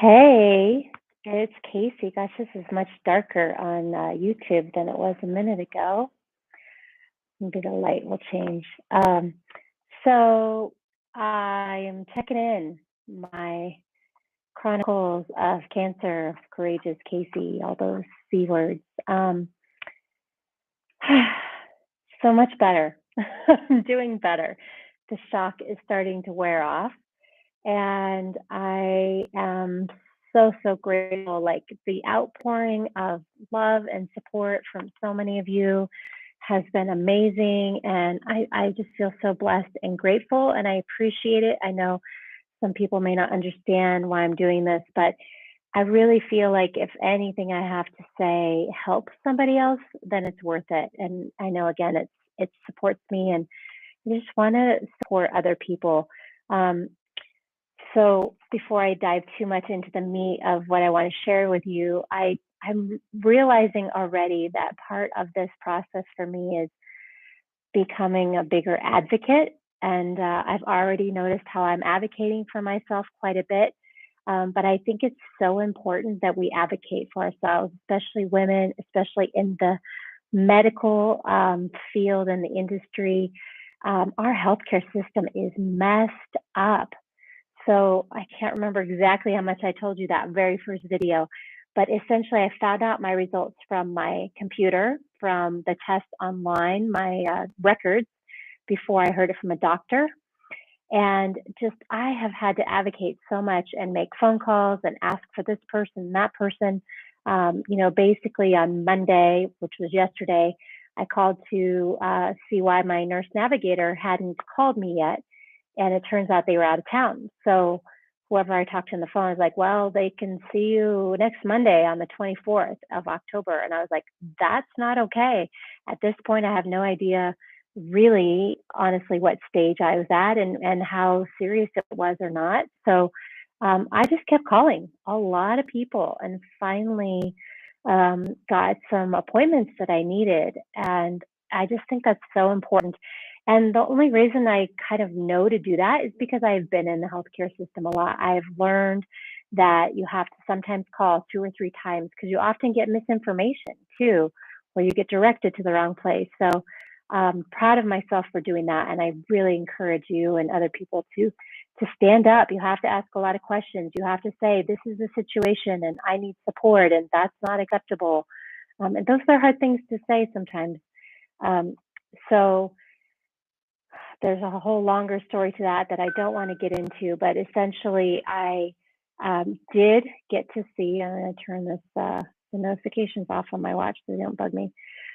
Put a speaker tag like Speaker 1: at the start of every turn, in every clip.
Speaker 1: Hey, it's Casey. Gosh, this is much darker on YouTube than it was a minute ago. Maybe the light will change. So I am checking in my Chronicles of Cancer, Courageous Casey, all those C words. So much better. I'm doing better. The shock is starting to wear off. And I am so grateful. Like the outpouring of love and support from so many of you has been amazing. And I just feel so blessed and grateful, and I appreciate it. I know some people may not understand why I'm doing this, but I really feel like if anything I have to say helps somebody else, then it's worth it. And I know again, it supports me, and I just want to support other people. Um, so before I dive too much into the meat of what I want to share with you, I'm realizing already that part of this process for me is becoming a bigger advocate. And I've already noticed how I'm advocating for myself quite a bit. But I think it's so important that we advocate for ourselves, especially women, especially in the medical field and the industry. Our healthcare system is messed up. So I can't remember exactly how much I told you that very first video, but essentially I found out my results from my computer, from the test online, my records, before I heard it from a doctor. And just I have had to advocate so much and make phone calls and ask for this person, that person. Basically on Monday, which was yesterday, I called to see why my nurse navigator hadn't called me yet, and it turns out they were out of town. So whoever I talked to on the phone was like, well, they can see you next Monday on the 24th of October. And I was like, that's not okay. At this point, I have no idea really, honestly, what stage I was at and how serious it was or not. So I just kept calling a lot of people and finally got some appointments that I needed. And I just think that's so important. And the only reason I kind of know to do that is because I've been in the healthcare system a lot. I've learned that you have to sometimes call two or three times because you often get misinformation too, or you get directed to the wrong place. So proud of myself for doing that. And I really encourage you and other people to stand up. You have to ask a lot of questions. You have to say, this is the situation and I need support and that's not acceptable. And those are hard things to say sometimes. So there's a whole longer story to that I don't want to get into, but essentially I did get to see, I'm going to turn this, the notifications off on my watch so they don't bug me.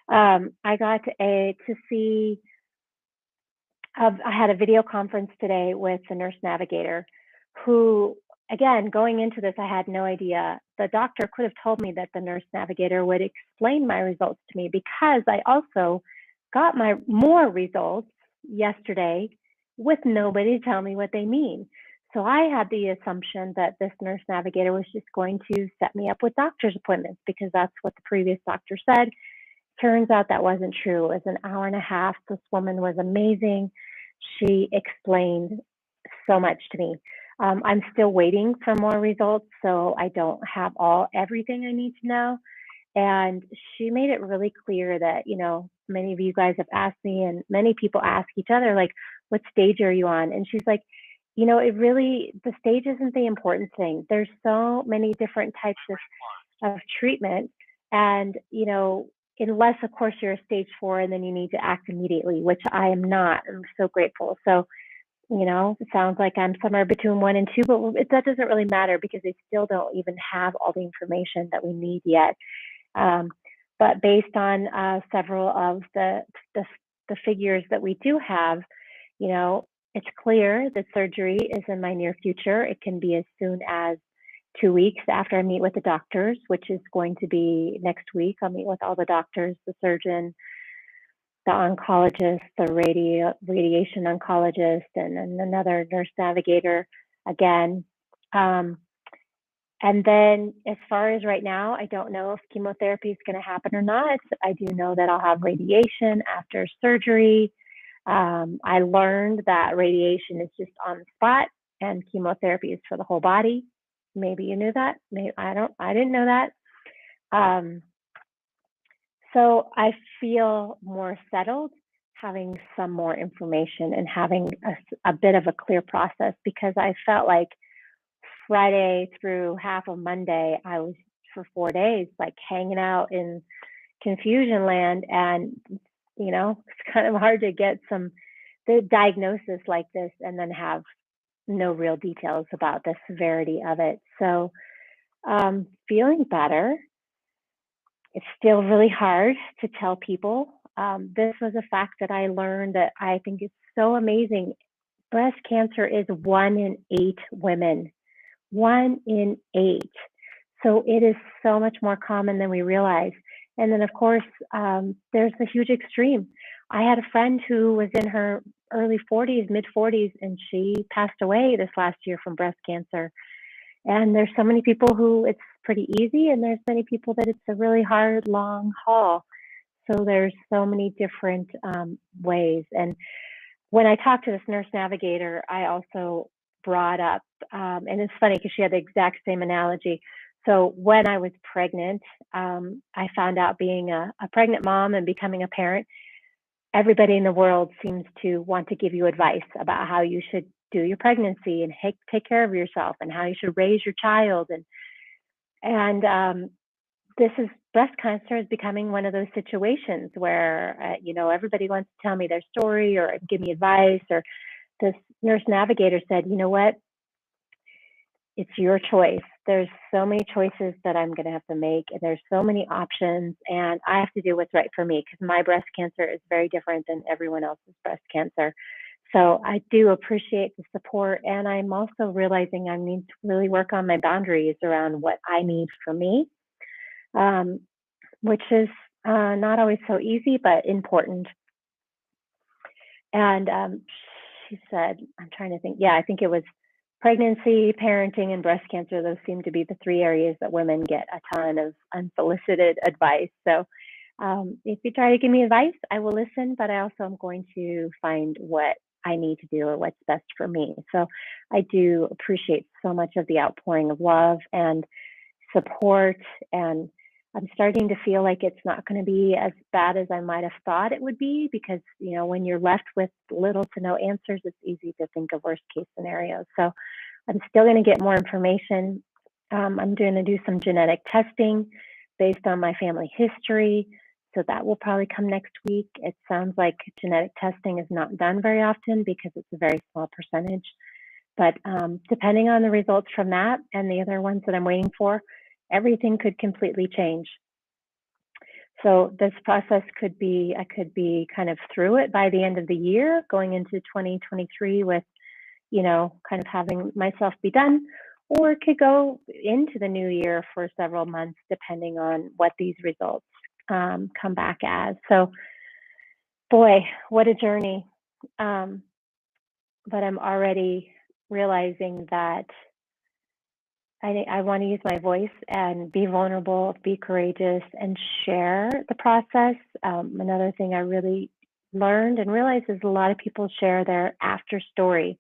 Speaker 1: I got to see, I had a video conference today with the nurse navigator who, again, going into this, I had no idea. The doctor could have told me that the nurse navigator would explain my results to me because I also got my more results yesterday with nobody to tell me what they mean. So I had the assumption that this nurse navigator was just going to set me up with doctor's appointments because that's what the previous doctor said. Turns out that wasn't true. It was an hour and a half. This woman was amazing. She explained so much to me. I'm still waiting for more results, so I don't have everything I need to know. And she made it really clear that, many of you guys have asked me and many people ask each other, like, what stage are you on? And she's like, the stage isn't the important thing. There's so many different types of treatment. And, unless of course you're a stage 4 and then you need to act immediately, which I am not. I'm so grateful. So, it sounds like I'm somewhere between 1 and 2, but that doesn't really matter because they still don't even have all the information that we need yet. But based on several of the figures that we do have, it's clear that surgery is in my near future. It can be as soon as 2 weeks after I meet with the doctors, which is going to be next week. I'll meet with all the doctors, the surgeon, the oncologist, the radiation oncologist, and another nurse navigator again. And then as far as right now, I don't know if chemotherapy is going to happen or not. I do know that I'll have radiation after surgery. I learned that radiation is just on the spot and chemotherapy is for the whole body. Maybe you knew that. Maybe I didn't know that. Um, so I feel more settled having some more information and having a bit of a clear process, because I felt like Friday through half of Monday, I was for 4 days like hanging out in confusion land. And, it's kind of hard to get the diagnosis like this and then have no real details about the severity of it. So, feeling better. It's still really hard to tell people. This was a fact that I learned that I think is so amazing. Breast cancer is 1 in 8 women, 1 in 8. So it is so much more common than we realize. And then, of course, there's the huge extreme. I had a friend who was in her early 40s, mid 40s, and she passed away this last year from breast cancer. And there's so many people who it's pretty easy, and there's many people that it's a really hard, long haul. So there's so many different ways. And when I talked to this nurse navigator, I also brought up, and it's funny because she had the exact same analogy. So when I was pregnant, I found out being a pregnant mom and becoming a parent, everybody in the world seems to want to give you advice about how you should do your pregnancy and take care of yourself and how you should raise your child. And this is breast cancer is becoming one of those situations where, everybody wants to tell me their story or give me advice. Or this nurse navigator said, you know what? It's your choice. There's so many choices that I'm going to have to make, and there's so many options, and I have to do what's right for me, because my breast cancer is very different than everyone else's breast cancer. So I do appreciate the support, and I'm also realizing I need to really work on my boundaries around what I need for me, um, which is not always so easy, but important. And she said, I'm trying to think. Yeah, I think it was pregnancy, parenting, and breast cancer. Those seem to be the 3 areas that women get a ton of unsolicited advice. So if you try to give me advice, I will listen, but I also am going to find what I need to do or what's best for me. So I do appreciate so much of the outpouring of love and support. And I'm starting to feel like it's not going to be as bad as I might have thought it would be, because, when you're left with little to no answers, it's easy to think of worst case scenarios. So I'm still going to get more information. I'm going to do some genetic testing based on my family history. So that will probably come next week. It sounds like genetic testing is not done very often because it's a very small percentage. But depending on the results from that and the other ones that I'm waiting for, everything could completely change. So this process I could be kind of through it by the end of the year, going into 2023 with, kind of having myself be done, or it could go into the new year for several months, depending on what these results come back as. So, boy, what a journey. But I'm already realizing that I want to use my voice and be vulnerable, be courageous, and share the process. Another thing I really learned and realized is a lot of people share their after story.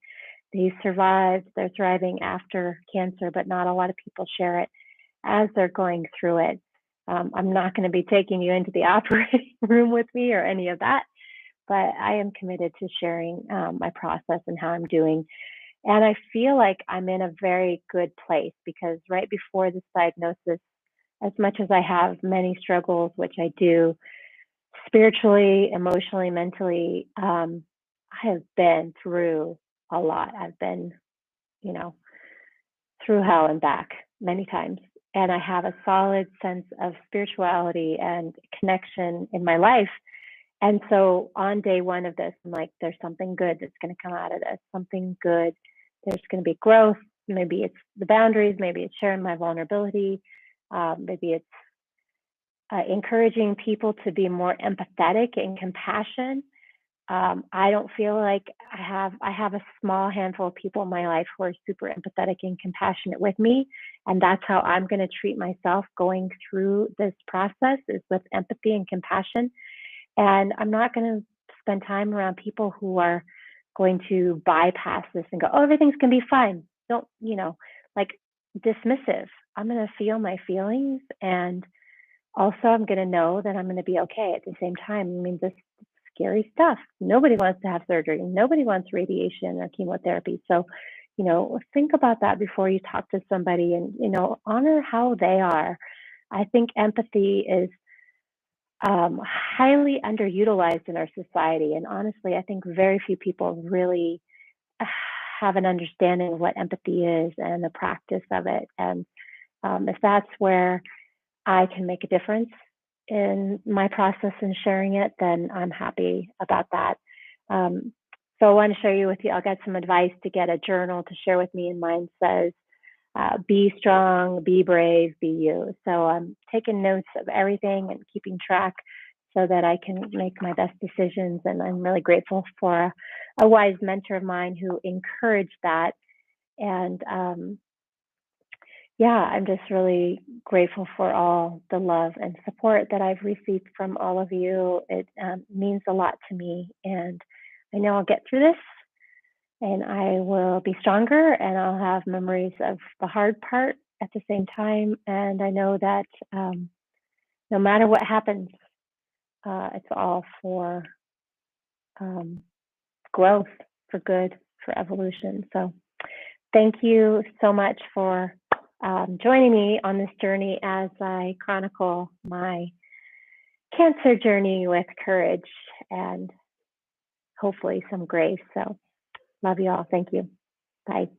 Speaker 1: They survived, they're thriving after cancer, but not a lot of people share it as they're going through it. I'm not going to be taking you into the operating room with me or any of that, but I am committed to sharing my process and how I'm doing. And I feel like I'm in a very good place, because right before this diagnosis, as much as I have many struggles, which I do, spiritually, emotionally, mentally, I have been through a lot. I've been, you know, through hell and back many times. And I have a solid sense of spirituality and connection in my life. And so on day one of this, I'm like, there's something good that's going to come out of this, something good. There's going to be growth. Maybe it's the boundaries. Maybe it's sharing my vulnerability. Maybe it's encouraging people to be more empathetic and compassion. I don't feel like I have a small handful of people in my life who are super empathetic and compassionate with me. And that's how I'm going to treat myself going through this process, is with empathy and compassion. And I'm not going to spend time around people who are going to bypass this and go, oh, everything's going to be fine. Don't, like dismissive. I'm going to feel my feelings, and also I'm going to know that I'm going to be okay at the same time. I mean, this scary stuff. Nobody wants to have surgery. Nobody wants radiation or chemotherapy. So, think about that before you talk to somebody, and, honor how they are. I think empathy is highly underutilized in our society. And honestly, I think very few people really have an understanding of what empathy is and the practice of it. And if that's where I can make a difference in my process and sharing it, then I'm happy about that. Um, so I want to share with you. I'll get some advice to get a journal to share with me, and mine says, be strong, be brave, be you. So I'm taking notes of everything and keeping track so that I can make my best decisions. And I'm really grateful for a wise mentor of mine who encouraged that. And yeah, I'm just really grateful for all the love and support that I've received from all of you. It means a lot to me. And I know I'll get through this, and I will be stronger, and I'll have memories of the hard part at the same time. And I know that no matter what happens, it's all for growth, for good, for evolution. So thank you so much for joining me on this journey as I chronicle my cancer journey with courage and hopefully some grace. So love you all. Thank you. Bye.